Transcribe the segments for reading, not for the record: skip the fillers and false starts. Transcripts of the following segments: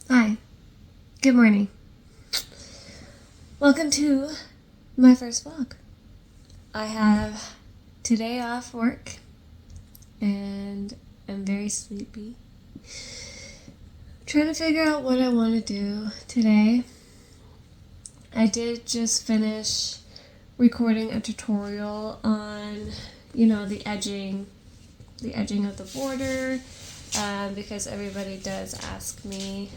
Hi, good morning. Welcome to my first vlog. I have today off work and I'm very sleepy. Trying to figure out what I want to do today. I did just finish recording a tutorial on, the edging of the border, because everybody does ask me,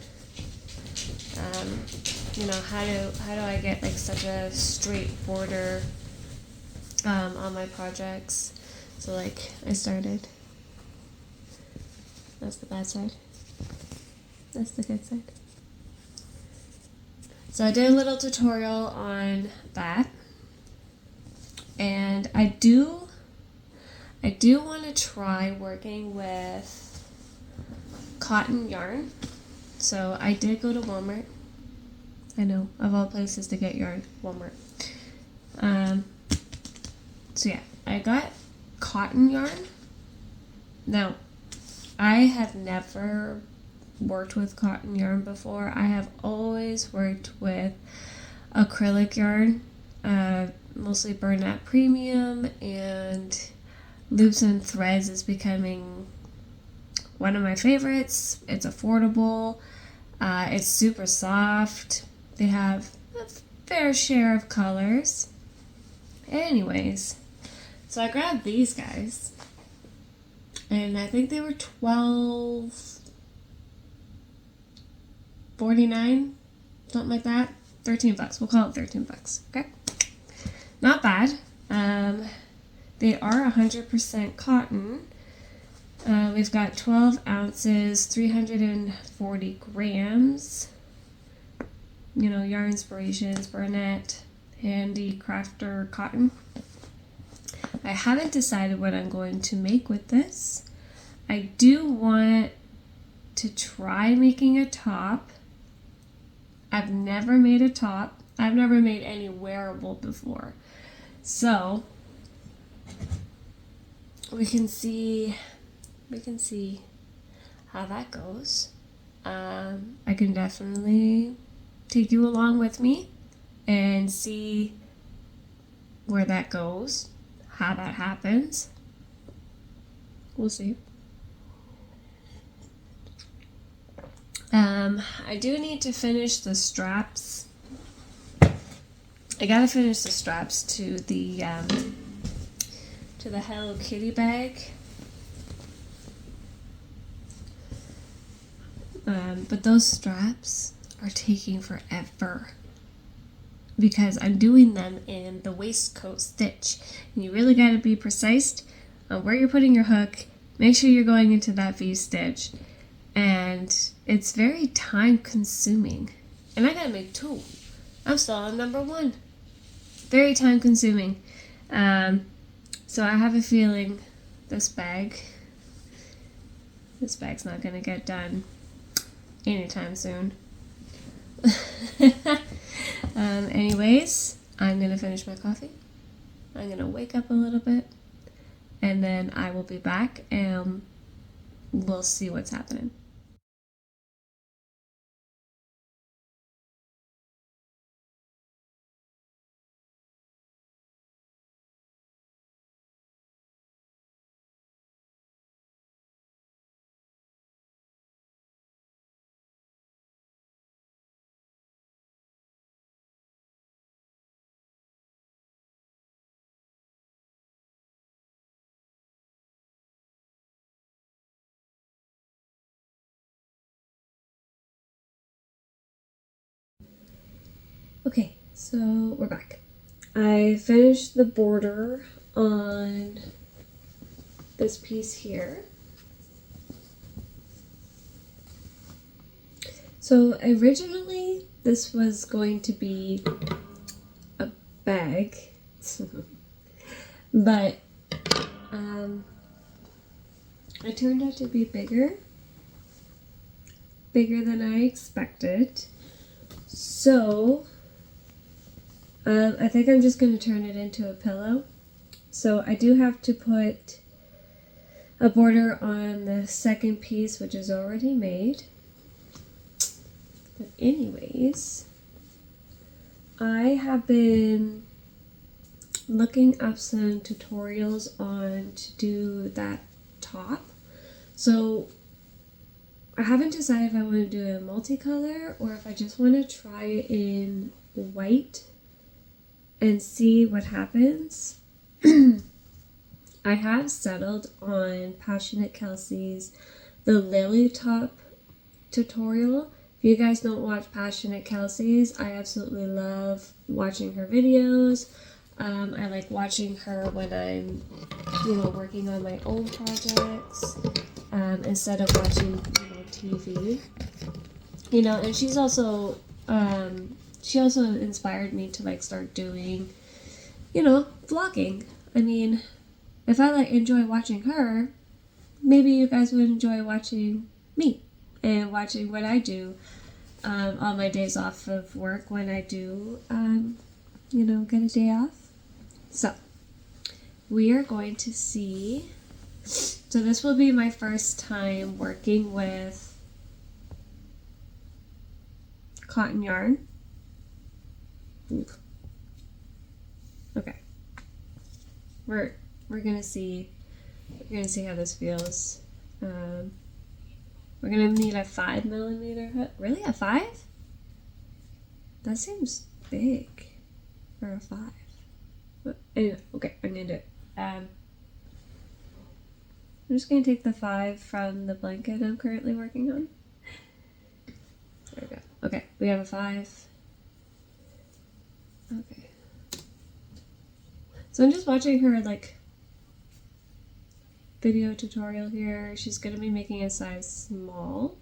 how do I get like such a straight border on my projects? So I started. That's the bad side. That's the good side. So I did a little tutorial on that, and I do want to try working with cotton yarn. So I did go to Walmart. I know, of all places to get yarn, Walmart. So yeah, I got cotton yarn. Now, I have never worked with cotton yarn before. I have always worked with acrylic yarn, mostly Bernat Premium, and Loops and Threads is becoming one of my favorites. It's affordable. It's super soft. They have a fair share of colors. Anyways, so I grabbed these guys, and I think they were $12.49, something like that. $13. We'll call it $13. Okay, not bad. They are 100% cotton. We've got 12 ounces, 340 grams. Yarn Inspirations, Bernat, Handy Crafter Cotton. I haven't decided what I'm going to make with this. I do want to try making a top. I've never made a top. I've never made any wearable before. So we can see how that goes. I can definitely take you along with me and see where that goes, how that happens. We'll see. I do need to finish the straps. I gotta finish the straps to the Hello Kitty bag. But those straps are taking forever because I'm doing them in the waistcoat stitch, and you really got to be precise on where you're putting your hook. Make sure you're going into that V stitch, and it's very time consuming, and I gotta make two. I'm still on number one. Very time consuming. So I have a feeling this bag's not gonna get done anytime soon. Anyways, I'm gonna finish my coffee. I'm gonna wake up a little bit, and then I will be back and we'll see what's happening. Okay, so we're back. I finished the border on this piece here. So originally this was going to be a bag, but it turned out to be bigger than I expected. So I think I'm just going to turn it into a pillow So I do have to put a border on the second piece, which is already made. But anyways, I have been looking up some tutorials on to do that top. So I haven't decided if I want to do a multicolor or if I just want to try it in white and see what happens. I have settled on Passionate Kelsey's the Lily Top tutorial. If you guys don't watch Passionate Kelsey's, I absolutely love watching her videos. I like watching her when I'm, working on my own projects instead of watching, TV. And she's also, she also inspired me to like start doing, vlogging. I mean, if I enjoy watching her, maybe you guys would enjoy watching me and watching what I do on my days off of work when I do, get a day off. So, we are going to see. So this will be my first time working with cotton yarn. Oof. Okay. We're gonna see. We're gonna see how this feels. We're gonna need a 5mm hook. Really, a 5? That seems big for a 5. But anyway, okay, I'm gonna do it. I'm just gonna take the 5 from the blanket I'm currently working on. There we go. Okay, we have a 5. Okay. So I'm just watching her video tutorial here. She's gonna be making a size small.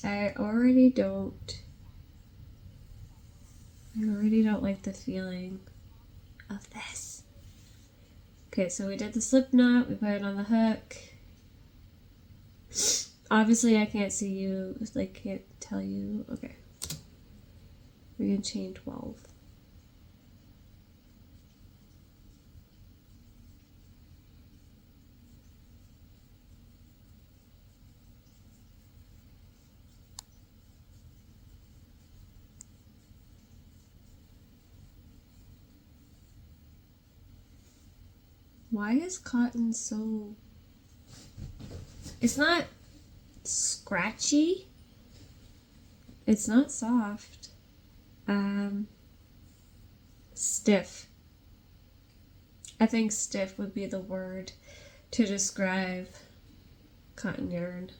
I already don't like the feeling of this. Okay, so we did the slip knot, we put it on the hook. Obviously I can't see you, can't tell you. Okay. We're gonna chain 12. Why is cotton so... It's not scratchy. It's not soft. Stiff. I think stiff would be the word to describe cotton yarn.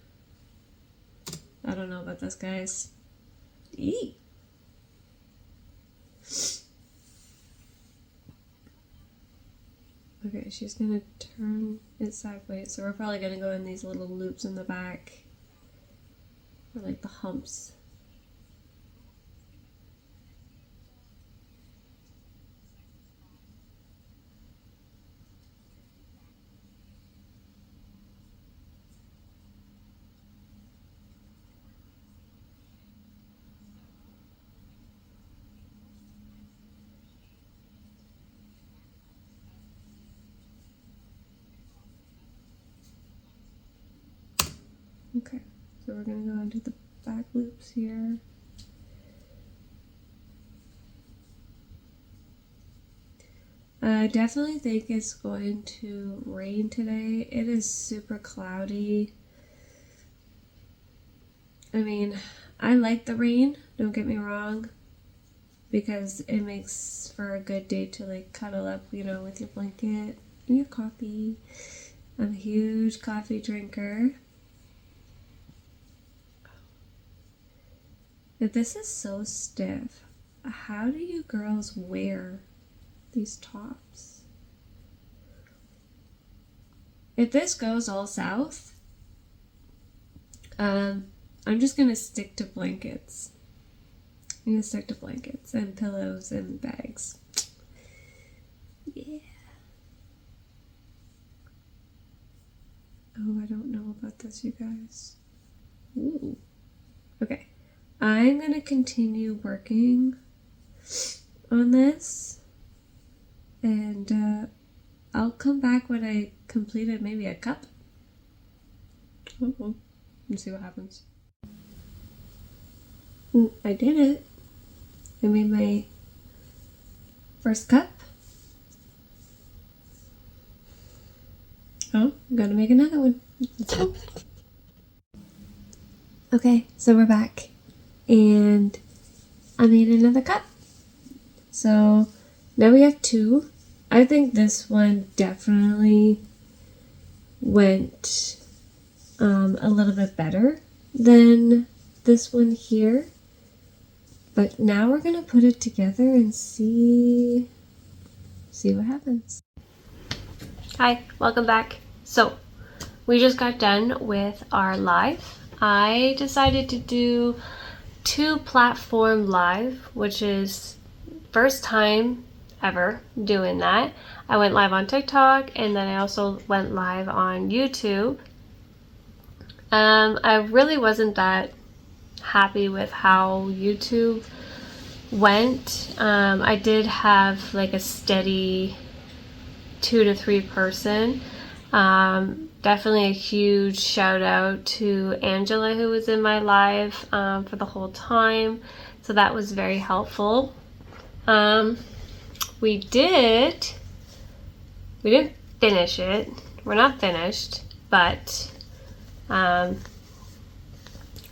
I don't know about this, guys. Eee. Okay, she's gonna turn it sideways, so we're probably gonna go in these little loops in the back, or the humps. Okay, so we're gonna go into the back loops here. I definitely think it's going to rain today. It is super cloudy. I mean, I like the rain, don't get me wrong, because it makes for a good day to cuddle up, with your blanket and your coffee. I'm a huge coffee drinker. But this is so stiff. How do you girls wear these tops? If this goes all south, I'm just gonna stick to blankets. I'm gonna stick to blankets and pillows and bags. Yeah. Oh, I don't know about this, you guys. Ooh. Okay. I'm going to continue working on this, and I'll come back when I completed maybe a cup. And see what happens. I did it. I made my first cup. Oh, I'm gonna make another one. Let's go. Okay, so we're back. And I made another cup. So now we have two. I think this one definitely went a little bit better than this one here. But now we're gonna put it together and see what happens. Hi, welcome back. So we just got done with our live. I decided to do 2 platform live, which is first time ever doing that. I went live on TikTok, and then I also went live on YouTube. I really wasn't that happy with how YouTube went. I did have like a steady 2 to 3 person. Definitely a huge shout out to Angela, who was in my live for the whole time. So that was very helpful. We didn't finish it. We're not finished, but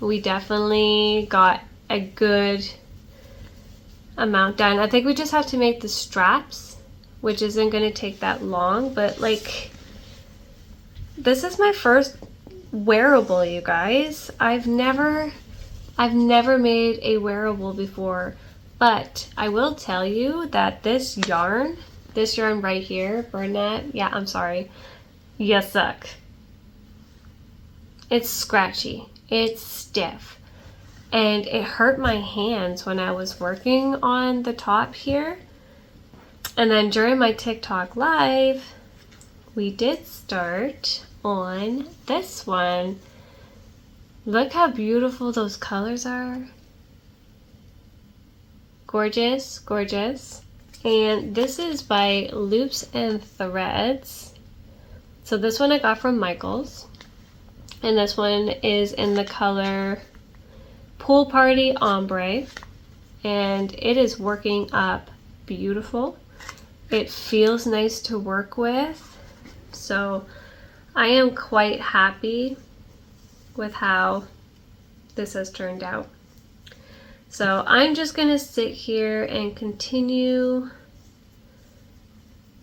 we definitely got a good amount done. I think we just have to make the straps, which isn't going to take that long, but like, this is my first wearable, you guys. I've never made a wearable before, but I will tell you that this yarn right here, Bernat, yeah, I'm sorry, you suck. It's scratchy, it's stiff, and it hurt my hands when I was working on the top here. And then during my TikTok live, we did start on this one. Look how beautiful those colors are. Gorgeous, gorgeous. And this is by Loops and Threads. So this one I got from Michaels. And this one is in the color Pool Party Ombre. And it is working up beautiful. It feels nice to work with. So I am quite happy with how this has turned out. So I'm just gonna sit here and continue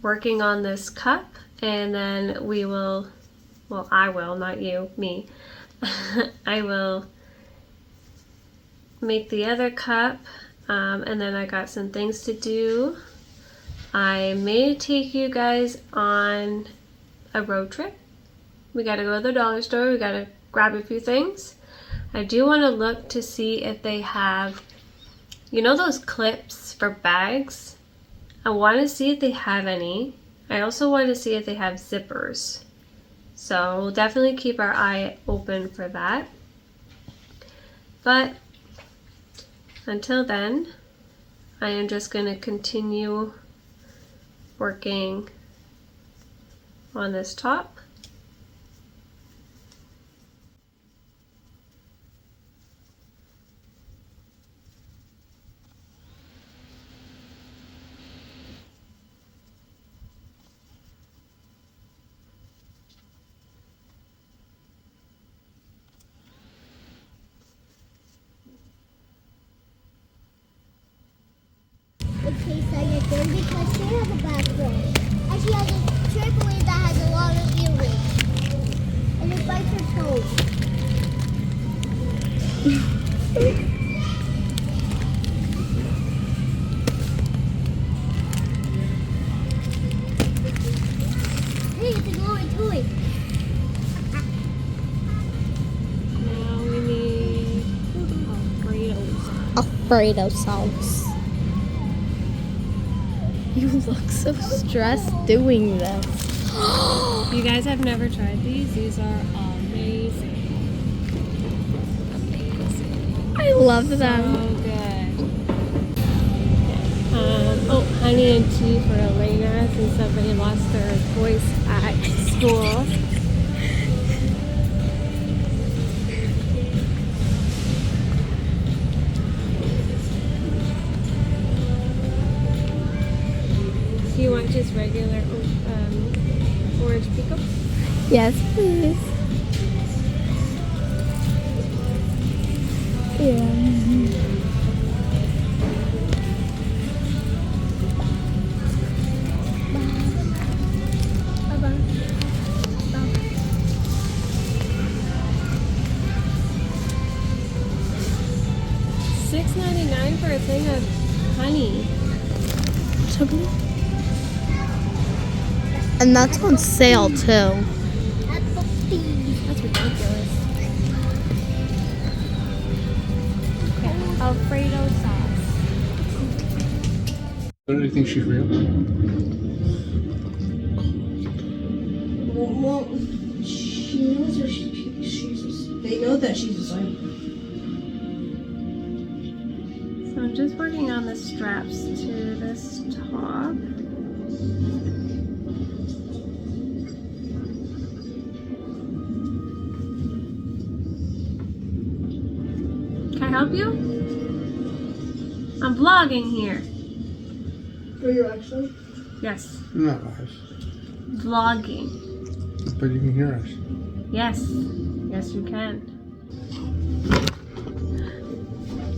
working on this cup, and then we will, well, I will, not you, me. I will make the other cup, and then I got some things to do. I may take you guys on a road trip. We gotta go to the dollar store, we gotta grab a few things. I do want to look to see if they have, you know, those clips for bags. I want to see if they have any. I also want to see if they have zippers. So we'll definitely keep our eye open for that. But until then, I am just going to continue working on this top. Okay, so you're good because she has a backbone. And she has a trampoline that has a lot of earrings. And it bites her toes. Hey, it's a glowing toy. Now we need Alfredo sauce. You look so stressed doing this. You guys have never tried these? These are amazing. Amazing. I I love So them. good. Oh, honey and tea for Elena since somebody lost their voice at school. Do you want just regular orange pico? Yes, please. Yeah. $6.99 for a thing of honey. And that's on sale too. That's ridiculous. Okay, Alfredo sauce. Don't you think she's real? Well, she knows her. They know that she's a cyber. So I'm just working on the straps to this top. Can I help you? I'm vlogging here. Are you actually? Yes, Not live. vlogging. But you can hear us. Yes, yes you can.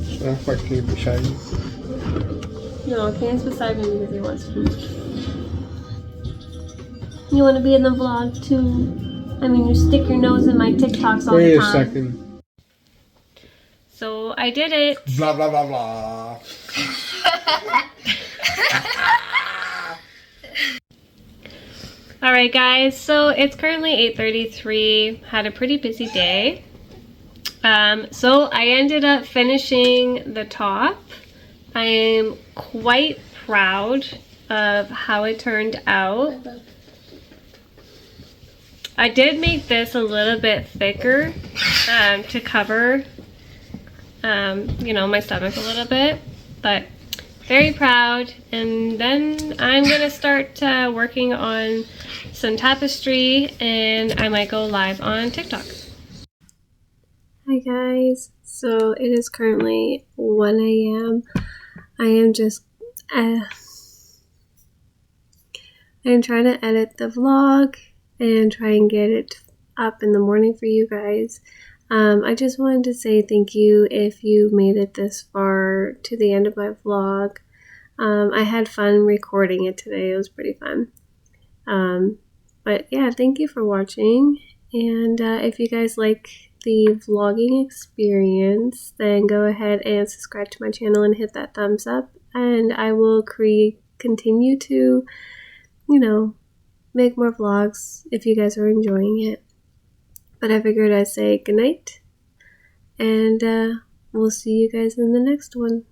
So that's why Kate's beside you. No, Kane's beside me because he wants food. You want to be in the vlog too? I mean, you stick your nose in my TikToks all Wait the a time. second. So I did it. Blah, blah, blah, blah. Alright guys, so it's currently 8:33. Had a pretty busy day. So I ended up finishing the top. I am quite proud of how it turned out. I did make this a little bit thicker to cover you know, my stomach a little bit, but very proud. And then I'm gonna start working on some tapestry, and I might go live on TikTok. Hi guys, so it is currently 1 a.m. I am just I am trying to edit the vlog and try and get it up in the morning for you guys. I just wanted to say thank you if you made it this far to the end of my vlog. I had fun recording it today. It was pretty fun. But yeah, thank you for watching. And if you guys like the vlogging experience, then go ahead and subscribe to my channel and hit that thumbs up. And I will continue to, you know, make more vlogs if you guys are enjoying it. But I figured I'd say goodnight, and we'll see you guys in the next one.